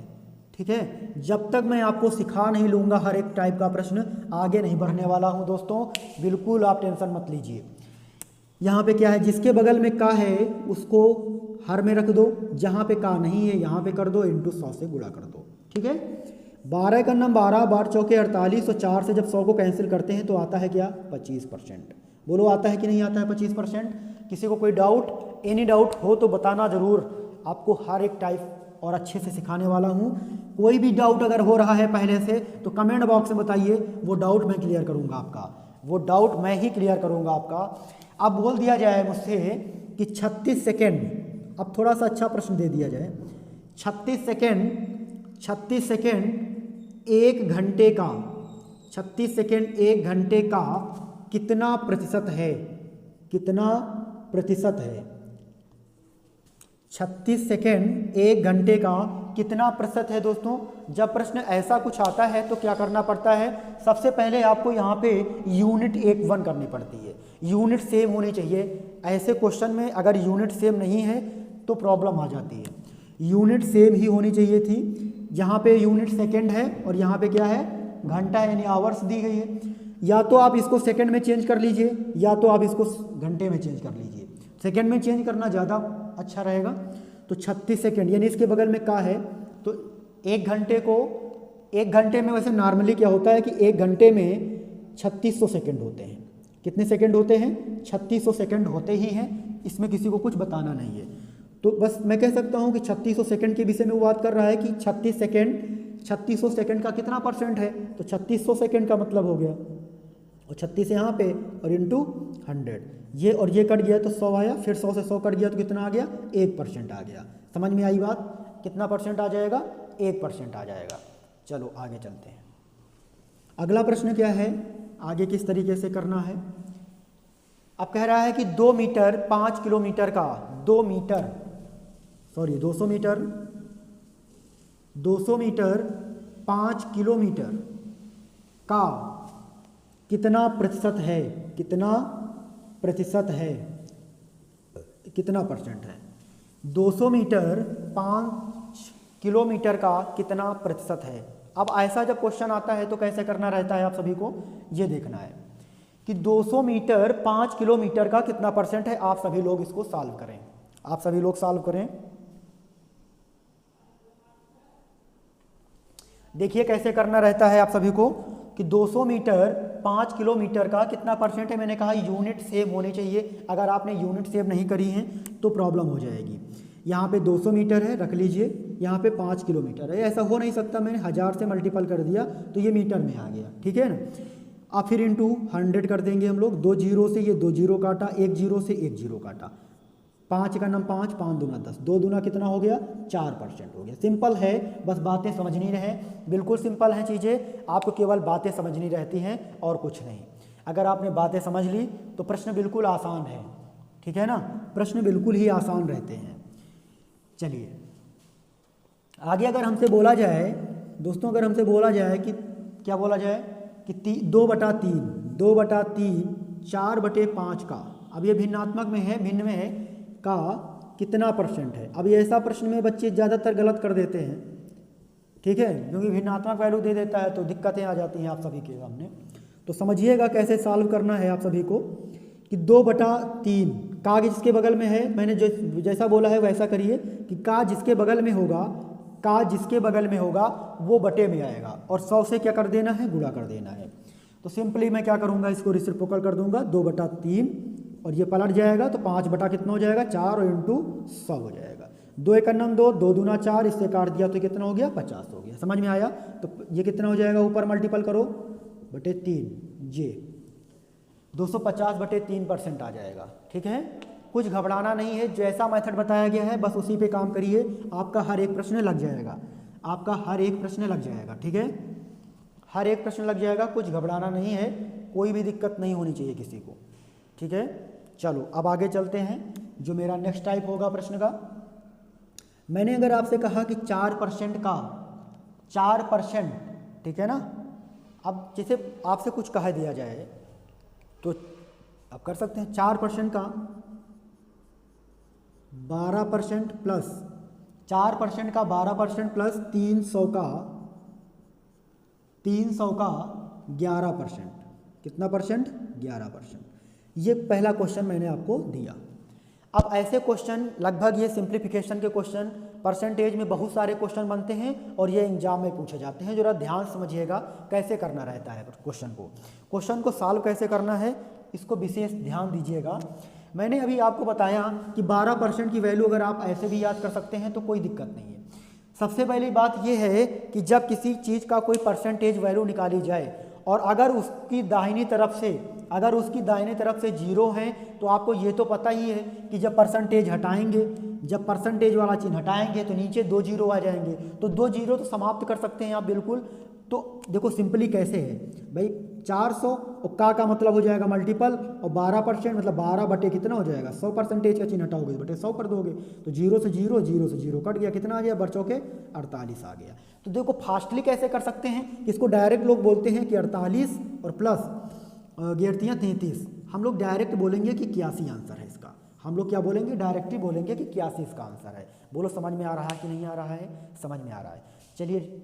ठीक है, जब तक मैं आपको सिखा नहीं लूँगा हर एक टाइप का प्रश्न आगे नहीं बढ़ने वाला हूँ दोस्तों, बिल्कुल आप टेंशन मत लीजिए। यहाँ पे क्या है, जिसके बगल में का है उसको हर में रख दो, जहाँ पे का नहीं है यहाँ पे कर दो इंटू 100 से गुणा कर दो। ठीक है, 12 का नाम 12, 12 चौके 48 और 4 से जब 100 को कैंसिल करते हैं तो आता है क्या? 25%। बोलो आता है कि नहीं आता है 25%? किसी को कोई डाउट, एनी डाउट हो तो बताना ज़रूर, आपको हर एक टाइप और अच्छे से सिखाने वाला हूँ। कोई भी डाउट अगर हो रहा है पहले से तो कमेंट बॉक्स में बताइए, वो डाउट मैं क्लियर करूँगा आपका, वो डाउट मैं ही क्लियर करूँगा आपका। अब बोल दिया जाए मुझसे कि 36 सेकेंड, अब थोड़ा सा अच्छा प्रश्न दे दिया जाए, 36 सेकेंड एक घंटे का, 36 सेकेंड एक घंटे का कितना प्रतिशत है, कितना प्रतिशत है? 36 सेकेंड एक घंटे का कितना प्रतिशत है? दोस्तों जब प्रश्न ऐसा कुछ आता है तो क्या करना पड़ता है, सबसे पहले आपको यहाँ पे यूनिट 1 करनी पड़ती है, यूनिट सेम होनी चाहिए। ऐसे क्वेश्चन में अगर यूनिट सेम नहीं है तो प्रॉब्लम आ जाती है, यूनिट सेम ही होनी चाहिए थी। यहाँ पे यूनिट सेकेंड है और यहाँ पे क्या है, घंटा है, यानी आवर्स दी गई है। या तो आप इसको सेकेंड में चेंज कर लीजिए या तो आप इसको घंटे में चेंज कर लीजिए, सेकेंड में चेंज करना ज़्यादा अच्छा रहेगा। तो 36 सेकेंड यानी इसके बगल में का है, तो एक घंटे को, एक घंटे में वैसे नॉर्मली क्या होता है कि एक घंटे में 3600 सेकेंड होते हैं। कितने सेकेंड होते हैं? 3600 सेकेंड होते ही हैं, इसमें किसी को कुछ बताना नहीं है। तो बस मैं कह सकता हूँ कि 3600 सेकेंड के विषय में वो बात कर रहा है कि 3600 सेकेंड का कितना परसेंट है, तो 3600 सेकेंड का मतलब हो गया, और 36 यहाँ पे और इंटू 100, ये और ये कट गया तो 100 आया, फिर 100 से 100 कट गया तो कितना आ गया, 1% आ गया। समझ में आई बात? कितना परसेंट आ जाएगा? 1% आ जाएगा। चलो आगे चलते हैं। अगला प्रश्न क्या है, आगे किस तरीके से करना है। अब कह रहा है कि 200 मीटर 5 किलोमीटर का, 200 मीटर 5 किलोमीटर का कितना प्रतिशत है, कितना प्रतिशत है, कितना परसेंट है? 200 मीटर 5 किलोमीटर का कितना प्रतिशत है। अब ऐसा जब क्वेश्चन आता है तो कैसे करना रहता है, आप सभी को ये देखना है कि 200 मीटर 5 किलोमीटर का कितना परसेंट है। आप सभी लोग इसको सॉल्व करें, आप सभी लोग सॉल्व करें। देखिए कैसे करना रहता है आप सभी को कि 200 मीटर 5 किलोमीटर का कितना परसेंट है। मैंने कहा यूनिट सेम होनी चाहिए, अगर आपने यूनिट सेम नहीं करी है तो प्रॉब्लम हो जाएगी। यहाँ पे 200 मीटर है रख लीजिए, यहाँ पे 5 किलोमीटर है, ऐसा हो नहीं सकता, मैंने 1000 से मल्टीपल कर दिया तो ये मीटर में आ गया, ठीक है ना। अब फिर इंटू 100 कर देंगे हम लोग, 2 जीरो से ये 2 जीरो काटा, 1 जीरो से 1 जीरो काटा, 5 का नाम 5, 5 दूना 10, 2 दूना कितना हो गया, 4% हो गया। सिंपल है, बस बातें समझनी रहे, बिल्कुल सिंपल हैं चीज़ें, आपको केवल बातें समझनी रहती हैं और कुछ नहीं। अगर आपने बातें समझ ली तो प्रश्न बिल्कुल आसान है, ठीक है ना, प्रश्न बिल्कुल ही आसान रहते हैं। चलिए आगे अगर हमसे बोला जाए दोस्तों, अगर हमसे बोला जाए कि क्या बोला जाए कि 2/3 4/5 का, अब ये भिन्नात्मक में है, भिन्न में है, का कितना परसेंट है। अब ये ऐसा प्रश्न में बच्चे ज़्यादातर गलत कर देते हैं, ठीक है, क्योंकि भिन्नात्मक वैल्यू दे देता है तो दिक्कतें आ जाती हैं आप सभी के सामने। तो समझिएगा कैसे सॉल्व करना है आप सभी को कि 2/3 का जिसके बगल में है, मैंने जो जैसा बोला है वैसा करिए कि का जिसके बगल में होगा, का जिसके बगल में होगा वो बटे में आएगा और 100 से क्या कर देना है, गुणा कर देना है। तो सिंपली मैं क्या करूँगा, इसको रेसिप्रोकल कर दूंगा, 2/3 और ये पलट जाएगा तो 5 बटा कितना हो जाएगा, 4 और इंटू 100 हो जाएगा। 2 × 2 2, 2 दूना 4, इससे काट दिया तो कितना हो गया, 50 हो गया। समझ में आया? तो ये कितना हो जाएगा, ऊपर मल्टीपल करो बटे 3, ये 250/3% आ जाएगा, ठीक है। कुछ घबराना नहीं है, जैसा मेथड बताया गया है बस उसी पे काम करिए, आपका हर एक प्रश्न लग जाएगा, आपका हर एक प्रश्न लग जाएगा, ठीक है, हर एक प्रश्न लग जाएगा, कुछ घबराना नहीं है, कोई भी दिक्कत नहीं होनी चाहिए किसी को, ठीक है। चलो अब आगे चलते हैं, जो मेरा नेक्स्ट टाइप होगा प्रश्न का। मैंने अगर आपसे कहा कि 4% का 4%, ठीक है ना, अब जैसे आपसे कुछ कहा दिया जाए तो अब कर सकते हैं 4% का 12% प्लस 4% का 12% प्लस 300 का 11%, कितना परसेंट, 11%। ये पहला क्वेश्चन मैंने आपको दिया। अब ऐसे क्वेश्चन लगभग ये सिंप्लीफिकेशन के क्वेश्चन परसेंटेज में बहुत सारे क्वेश्चन बनते हैं और ये एग्जाम में पूछे जाते हैं। जरा ध्यान समझिएगा कैसे करना रहता है क्वेश्चन को सॉल्व कैसे करना है, इसको विशेष ध्यान दीजिएगा। मैंने अभी आपको बताया कि 12% की वैल्यू अगर आप ऐसे भी याद कर सकते हैं तो कोई दिक्कत नहीं है। सबसे पहली बात यह है कि जब किसी चीज़ का कोई परसेंटेज वैल्यू निकाली जाए और अगर उसकी दाहिनी तरफ से अगर उसकी दाहिने तरफ से 0 है तो आपको ये तो पता ही है कि जब परसेंटेज हटाएंगे, जब परसेंटेज वाला चिन्ह हटाएंगे तो नीचे 2 0 आ जाएंगे, तो 2 0 तो समाप्त कर सकते हैं आप बिल्कुल। तो देखो सिंपली कैसे है भाई, 400 और का मतलब हो जाएगा मल्टीपल, और 12% मतलब 12 बटे कितना हो जाएगा 100, परसेंटेज का चिन्ह हटाओगे बटे 100 कर दोगे, तो 0 से 0 0 से 0 कट गया, कितना आ गया बच्चों के 48 आ गया। तो देखो फास्टली कैसे कर सकते हैं इसको, डायरेक्ट लोग बोलते हैं कि 48 और प्लस 33, हम लोग डायरेक्ट बोलेंगे कि 81 आंसर है इसका। हम लोग क्या बोलेंगे, डायरेक्टली बोलेंगे कि 81 इसका आंसर है। बोलो समझ में आ रहा है कि नहीं आ रहा है, समझ में आ रहा है। चलिए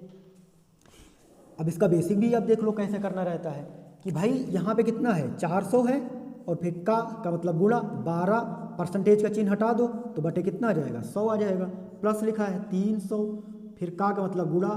अब इसका बेसिक भी अब देख लो कैसे करना रहता है कि भाई यहाँ पे कितना है 400 है, और फिर का मतलब गुणा 12, परसेंटेज का चिन्ह हटा दो तो बटे कितना आ जाएगा 100 आ जाएगा, प्लस लिखा है 300, फिर का मतलब गुणा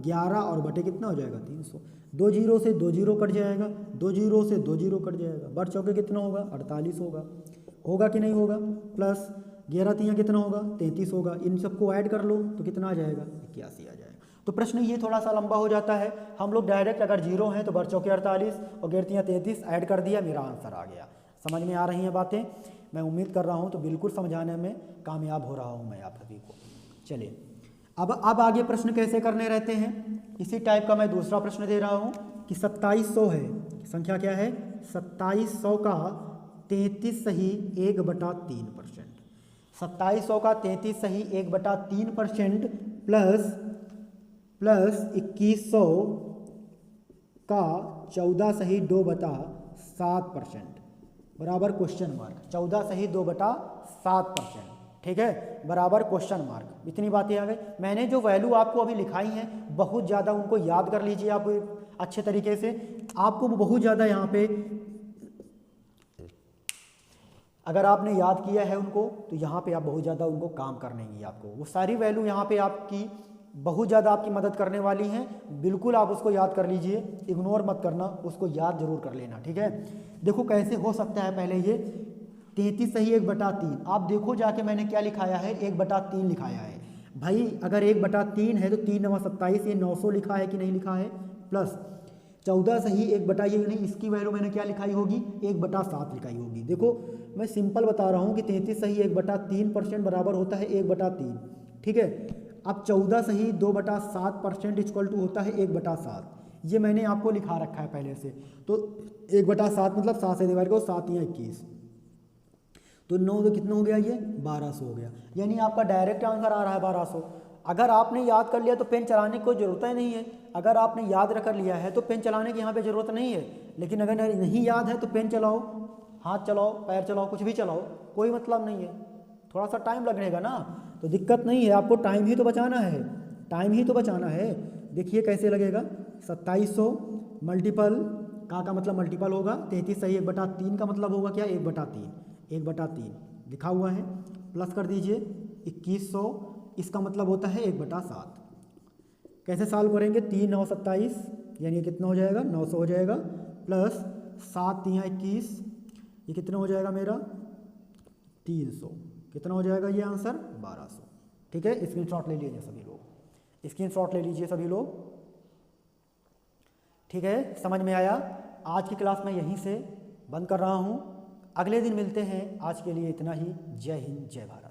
11 और बटे कितना हो जाएगा 300, 2 0 से 2 0 कट जाएगा, 2 0 से 2 0 कट जाएगा, बढ़ चौके कितना होगा 48 होगा कि नहीं होगा, प्लस 11 3 कितना होगा 33 होगा, इन सबको ऐड कर लो तो कितना आ जाएगा 81 आ जाएगा। तो प्रश्न ये थोड़ा सा लंबा हो जाता है, हम लोग डायरेक्ट अगर 0 है तो बढ़ चौके 48 और 11 33 ऐड कर दिया, मेरा आंसर आ गया। समझ में आ रही हैं बातें, मैं उम्मीद कर रहा हूँ तो बिल्कुल समझाने में कामयाब हो रहा हूँ मैं आप सभी को। चलिए अब आगे प्रश्न कैसे करने रहते हैं, इसी टाइप का मैं दूसरा प्रश्न दे रहा हूँ कि 2700 है, संख्या क्या है 2700 का 33 सही 1/3%, 2700 का 33 सही 1/3% प्लस 2100 का 14 सही 2/7% बराबर क्वेश्चन मार्क, 14 सही 2/7%, ठीक है, बराबर क्वेश्चन मार्क। इतनी बातें आ गई। मैंने जो वैल्यू आपको अभी लिखाई हैं बहुत ज़्यादा उनको याद कर लीजिए आप अच्छे तरीके से, आपको बहुत ज़्यादा यहाँ पे अगर आपने याद किया है उनको तो यहाँ पे आप बहुत ज़्यादा उनको काम करनेंगी, आपको वो सारी वैल्यू यहाँ पे आपकी बहुत ज़्यादा आपकी मदद करने वाली हैं। बिल्कुल आप उसको याद कर लीजिए, इग्नोर मत करना, उसको याद जरूर कर लेना, ठीक है। देखो कैसे हो सकता है, पहले ये 33 सही 1/3, आप देखो जाके मैंने क्या लिखाया है 1/3 लिखाया है भाई। अगर 1/3 है तो 3 9 27, ये 900 लिखा है कि नहीं लिखा है, प्लस 14 सही 1 ये नहीं, इसकी वैल्यू मैंने क्या लिखाई होगी 1/7 लिखाई होगी। देखो मैं सिंपल बता रहा हूँ कि 33 सही 1/3% बराबर होता है 1/3, ठीक है। अब 14 सही 2/7% इक्वल टू होता है 1/7, ये मैंने आपको लिखा रखा है पहले से। तो 1/7 मतलब 7 से डिवाइड करो, 7 या 21, तो 9 तो कितना हो गया, ये 1200 हो गया, यानी आपका डायरेक्ट आंसर आ रहा है 1200। अगर आपने याद कर लिया तो पेन चलाने की कोई ज़रूरत ही नहीं है, अगर आपने याद कर लिया है तो पेन चलाने की यहाँ पे ज़रूरत नहीं है। लेकिन अगर नहीं याद है तो पेन चलाओ, हाथ चलाओ, पैर चलाओ, कुछ भी चलाओ, कोई मतलब नहीं है, थोड़ा सा टाइम लगेगा ना, तो दिक्कत नहीं है, आपको टाइम ही तो बचाना है, टाइम ही तो बचाना है। देखिए कैसे लगेगा, 2700 मल्टीपल का मतलब मल्टीपल होगा 33 सही 1/3 का मतलब होगा क्या 1/3 लिखा हुआ है, प्लस कर दीजिए 2100, इसका मतलब होता है 1/7। कैसे सॉल्व करेंगे, 3 9 27 यानी कितना हो जाएगा 900 हो जाएगा, प्लस 7 3 21, ये कितना हो जाएगा मेरा 300, कितना हो जाएगा ये आंसर 1200, ठीक है। स्क्रीनशॉट ले लीजिए सभी लोग, स्क्रीनशॉट ले लीजिए सभी लोग, ठीक है। समझ में आया। आज की क्लास मैं यहीं से बंद कर रहा हूँ, अगले दिन मिलते हैं। आज के लिए इतना ही। जय हिंद, जय भारत।